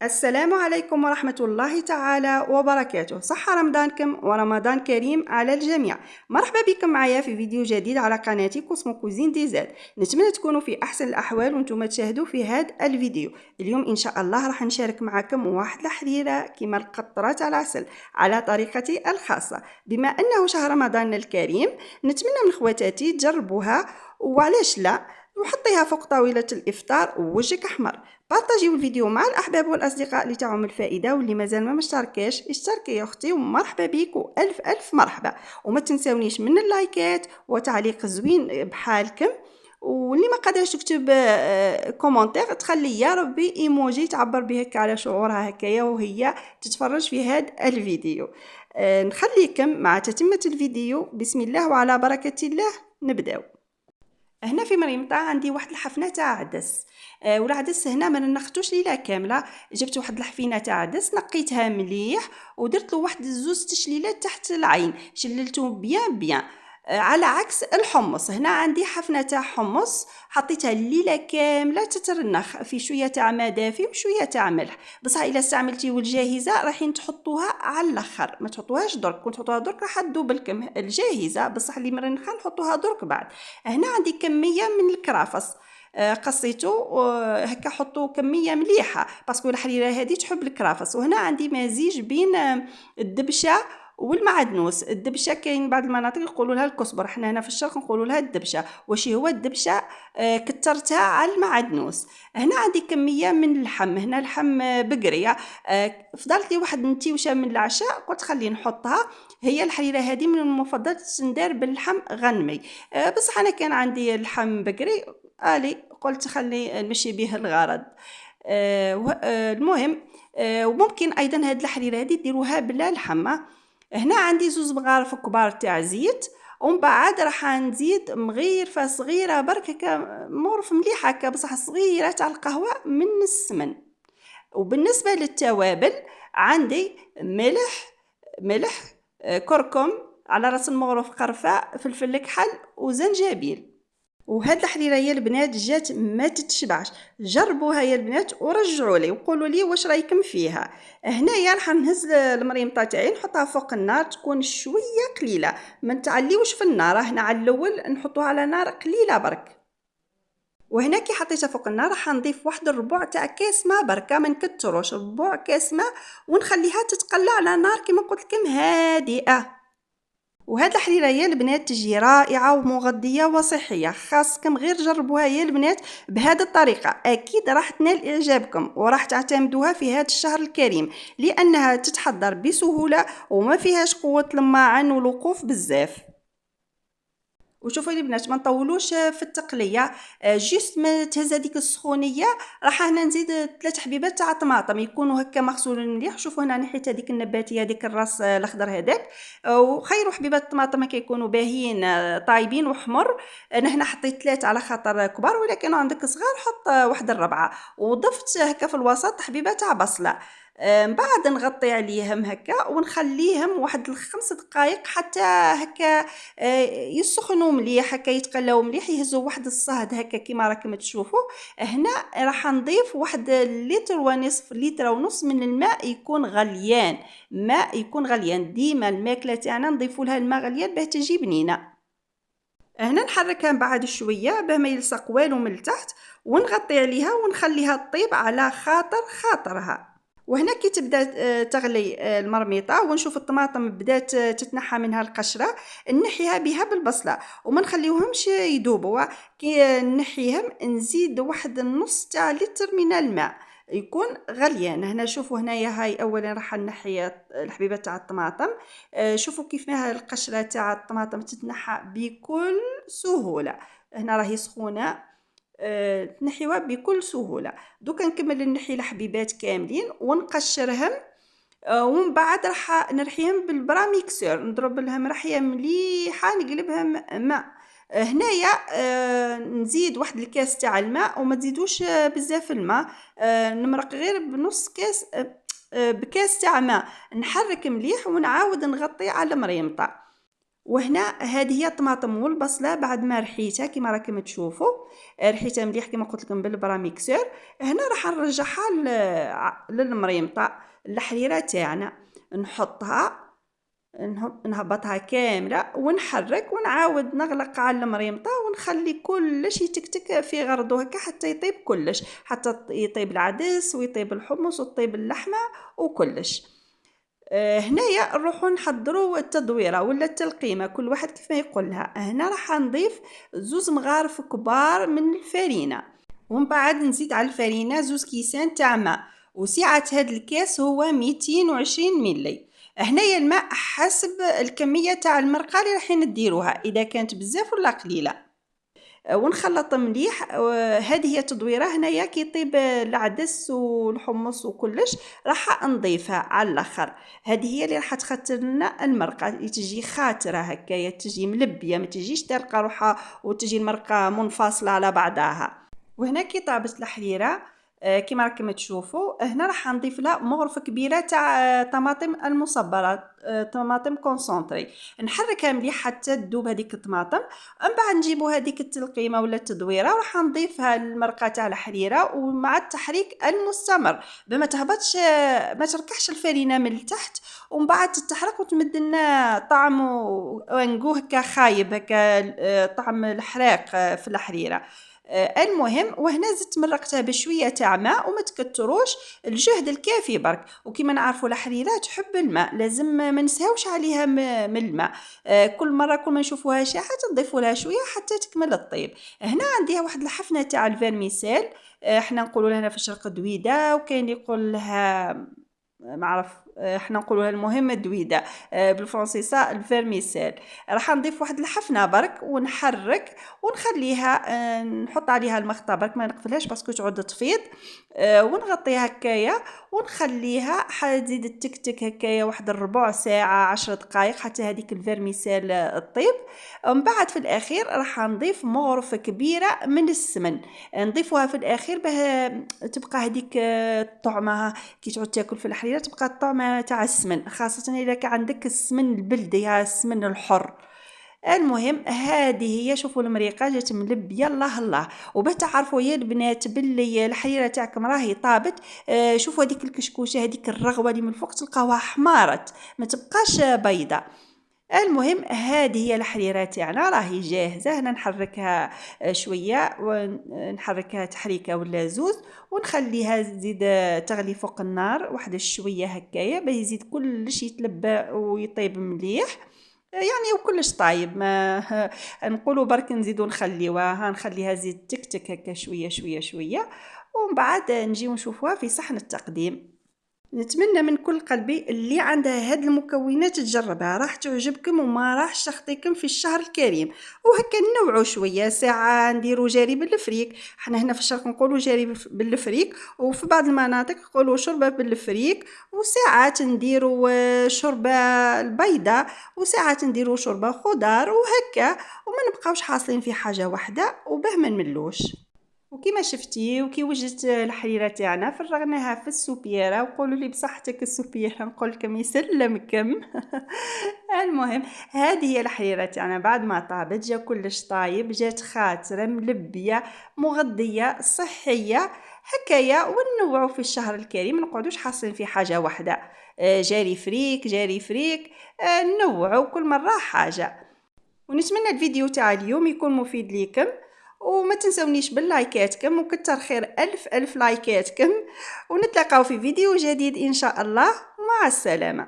السلام عليكم ورحمة الله تعالى وبركاته. صحة رمضانكم ورمضان كريم على الجميع. مرحبا بكم معايا في فيديو جديد على قناتي كوسمو كوزين دي زاد. نتمنى تكونوا في أحسن الأحوال وانتم تشاهدوا في هذا الفيديو. اليوم إن شاء الله راح نشارك معكم واحد الحريرة كما القطرات على العسل على طريقتي الخاصة. بما أنه شهر رمضان الكريم نتمنى من خواتاتي تجربوها، وعلاش لا وحطيها فوق طاولة الإفطار ووجهك أحمر. بارطاجيو الفيديو مع الأحباب والأصدقاء اللي تعم الفائدة، واللي مازال ما مشتركاش اشتركي يا أختي ومرحبا بيك وألف ألف مرحبا. وما تنسونيش من اللايكات وتعليق زوين بحالكم، واللي ما قادرش تكتب كومنتير تخلي يا ربي ايموجي تعبر بهك على شعورها هكايا وهي تتفرج في هذا الفيديو. نخليكم مع تتمة الفيديو. بسم الله وعلى بركة الله نبداو. هنا في مريمطة عندي واحد الحفنه تاع عدس، والعدس هنا ما نخطوش ليله كامله. جبت واحد الحفينه تاع عدس نقيتها مليح ودرت له واحد زوز تشليلات تحت العين، شللته بيان على عكس الحمص. هنا عندي حفنه تاع حمص حطيتها الليله كامله تترنخ في شويه تاع ماء دافي وشويه تاع ملح. بصح الا استعملتيو الجاهزه راحين تحطوها على الاخر، ما تحطوهاش درك. كون تحطوها درك راح تذوب لكم الجاهزه، بصح اللي مرنخه نحطوها درك بعد. هنا عندي كميه من الكرافس، قصيته هكا. حطوا كميه مليحه باسكو الحريره هذه تحب الكرافس. وهنا عندي مزيج بين الدبشه والمعدنوس. الدبشه كاين بعض المناطق يقولوا لها الكزبر، حنا هنا في الشرق نقولوا لها الدبشه. واش هو الدبشه كترتها على المعدنوس. هنا عندي كميه من اللحم، هنا لحم بقريه. فضلت لي واحد نتيوشه من العشاء قلت خلي نحطها. هي الحريره هذه من المفضل تندار باللحم غنمي، بصح انا كان عندي اللحم بقري قلت خلي نمشي به الغرض. المهم وممكن ايضا هاد الحريره هذه ديروها بلا لحمه. هنا عندي زوز مغارف كبار تاع زيت، ومن بعد راح نزيد مغيرفه صغيره برك هكا، مغرف مليح هكا بصح صغيره تاع القهوه من السمن. وبالنسبه للتوابل عندي ملح كركم، على راس المغرف قرفه، فلفل كحل وزنجبيل. وهاد الحريره يا البنات جات ما تتشبعش. جربوها يا البنات ورجعوا لي وقولوا لي واش رايكم فيها. هنايا راح نهز المريمطه تاعي نحطها فوق النار، تكون شويه قليله، ما نتعليوش في النار. هنا على الاول نحطوها على نار قليله برك. وهنا كي حطيتها فوق النار راح نضيف واحد الربع تاع كاس ماء بركه، ما نكتروش، ربع كاس ماء، ونخليها تتقلى على نار كما قلت لكم هادئه. وهاد الحريره يا البنات تجي رائعه ومغذيه وصحيه، خاصكم غير جربوها يا البنات بهذه الطريقه، اكيد راح تنال اعجابكم وراح تعتمدوها في هذا الشهر الكريم، لانها تتحضر بسهوله وما فيهاش قوه لماعن والوقوف بزاف. وشوفوا لي بنات ما نطولوش في التقليه، جيست ما تهز هذيك السخونيه راح هنا نزيد 3 حبيبات تاع طماطم يكونوا هكا مغسولين مليح. شوفوا هنا نحيت هذيك النباتيه هذيك الراس الاخضر هذاك، وخيروا حبيبات الطماطم كيكونوا باهيين طايبين وحمر. انا هنا حطيت 3 على خاطر كبار، ولكن عندك صغار حط واحد الربعه. وضفت هكا في الوسط حبيبات تاع بصله. من بعد نغطي عليهم هكا ونخليهم واحد 5 دقائق حتى هكا يسخنوا مليح، هكا يتقلاو مليح، يهزوا واحد الصهد هكا كيما راكم تشوفوا. هنا راح نضيف واحد لتر ونصف، لتر ونص من الماء يكون غليان. ماء يكون غليان، ديما الماكله تاعنا نضيفوا لها الماء غليان باه تجي بنينه. هنا نحركها بعد شويه باه ما يلصق والو من التحت، ونغطي عليها ونخليها تطيب على خاطرها. وهنا كي تبدا تغلي المرميطه ونشوف الطماطم بدات تتنحى منها القشره، نحيها بها بالبصله وما نخليوهمش يذوبوا. كي نحيهم نزيد واحد النص تاع لتر من الماء يكون غليان. هنا شوفوا هنايا هاي اولا راح نحي الحبيبات تاع الطماطم. شوفوا كيف ما القشره تاع الطماطم تتنحى بكل سهوله. هنا راهي سخونه، تنحيوها بكل سهوله. دوكا نكمل نحي الحبيبات كاملين ونقشرهم، ومن بعد راح نرحيهم بالبراميكسور، نضرب لهم رحيه مليحه نقلبهم ماء. هنايا نزيد واحد الكاس تاع الماء، وما تزيدوش بزاف الماء، نمرق غير بنص كاس، بكاس تاع ماء. نحرك مليح ونعاود نغطي على المريمطه. وهنا هذه هي الطماطم والبصله بعد ما رحيتها كما راكم تشوفوا. رحيتها مليح كما قلت لكم بالبرا ميكسور. هنا راح نرجعها للمريمطه الحريره تاعنا، نحطها نهبطها كامله ونحرك ونعاود نغلق على المريمطه ونخلي كلش يتكتك في غرضه هكا حتى يطيب كلش، حتى يطيب العدس ويطيب الحمص ويطيب اللحمه وكلش. هنايا نروحوا نحضروا التدويره ولا التلقيمه كل واحد كيف ما يقولها. هنا راح نضيف 2 مغارف كبار من الفرينه، ومن بعد نزيد على الفرينه 2 كيسان تاع ماء، وسعه هذا الكاس هو 220 ملي. هنايا الماء حسب الكميه تاع المرقه اللي راح نديروها، اذا كانت بزاف ولا قليله. ونخلط مليح. هذه هي التدويره. هنايا كي يطيب العدس والحمص وكلش راح نضيفها على الاخر. هذه هي اللي راح تخاطر لنا المرقه، تجي خاتره هكايا، تجي ملبيه، ما تجيش تلقى روحها وتجي المرقه منفصله على بعضها. وهنا كي طابت الحريره كما راكم تشوفوا، هنا راح نضيف لها مغرفه كبيره تاع طماطم المصبره، طماطم كونسونطري. نحركها مليح حتى تذوب هذيك الطماطم. من بعد نجيبوا هذيك التلقيمه ولا التدويره وراح نضيفها للمرقه تاع الحريره، ومع التحريك المستمر بما تهبطش ما تركحش الفرينه من التحت، ومن بعد تتحرك وتمد لنا طعم ونقوه هكا خايب هكا، طعم الحراق في الحريره. المهم وهنا زدت مرقتها بشويه تاع ماء وما تكتروش الجهد الكافي برك. وكما نعرفوا الحريره تحب الماء، لازم ما نسهوش عليها من الماء. كل مره كل ما نشوفوها شاحه نضيفوا لها شويه حتى تكمل الطيب. هنا عندي واحد الحفنه تاع الفيرميسيل، احنا نقولوا لها في الشرق دويده، وكاين يقول لها ما عرف، احنا نقولوا المهم دويده بالفرنسيسه الفيرميسيل. راح نضيف واحد الحفنه برك ونحرك ونخليها، نحط عليها المخطه برك ما نقفلهاش باسكو تعود تفيض. ونغطيها هكايا ونخليها تزيد تكتك هكايا واحد ربع ساعه 10 دقائق حتى هذيك الفيرميسيل الطيب. ومن بعد في الاخير راح نضيف مغرفه كبيره من السمن، نضيفوها في الاخير باه تبقى هذيك الطعمه كي تعود تاكل في الحريره تبقى الطعمه تاع السمن، خاصه اذا كان عندك السمن البلدي السمن الحر. المهم هذه هي، شوفوا المريقه جات ملبيه الله الله. وباه تعرفوا يا البنات باللي الحريره تاعكم راهي طابت، شوفوا هذيك الكشكوشه هذيك الرغوه اللي من الفوق تلقاوها حمارت ما تبقاش بيضه. المهم هذه هي الحريره تاعنا راهي جاهزه. هنا نحركها شويه ونحركها تحريكه ولا 2 ونخليها تزيد تغلي فوق النار واحد شويه هكايا باه يزيد كلشي يتلبى ويطيب مليح يعني وكلش طايب. ما نقولوا برك نزيدوا نخليوها، نخليها زيد تكتك هكا شويه شويه شويه، ومن بعد نجيو نشوفوها في صحن التقديم. نتمنى من كل قلبي اللي عندها هاد المكونات تجربها، راح تعجبكم وما راح تخطيكم في الشهر الكريم. وهكا نوعوا شويه، ساعه نديروا جاري بالفريك، حنا هنا في الشرق نقولوا جاري بالفريك، وفي بعض المناطق يقولوا شوربه بالفريك، وساعات نديروا شوربه البيضه، وساعات نديروا شوربه خضار، وهكا وما نبقاوش حاصلين في حاجه واحده وباه ما نملوش. وكما شفتي وكي وجدت الحريره تاعنا فرغناها في السوبيره، وقولوا لي بصحتك السوبيره نقول لكم يسلمكم. المهم هذه هي الحريره تاعنا بعد ما طابت، جا كلش طايب، جات خاتره ملبيه مغذيه صحيه هكايا. ونوعوا في الشهر الكريم، ما نقعدوش حاصلين في حاجه واحده، جاري فريك جاري فريك، نوعوا كل مره حاجه. ونتمنى الفيديو تاع اليوم يكون مفيد ليكم، وما تنسونيش باللايكاتكم، وكتر خير ألف لايكاتكم. ونتلاقاو في فيديو جديد إن شاء الله، مع السلامة.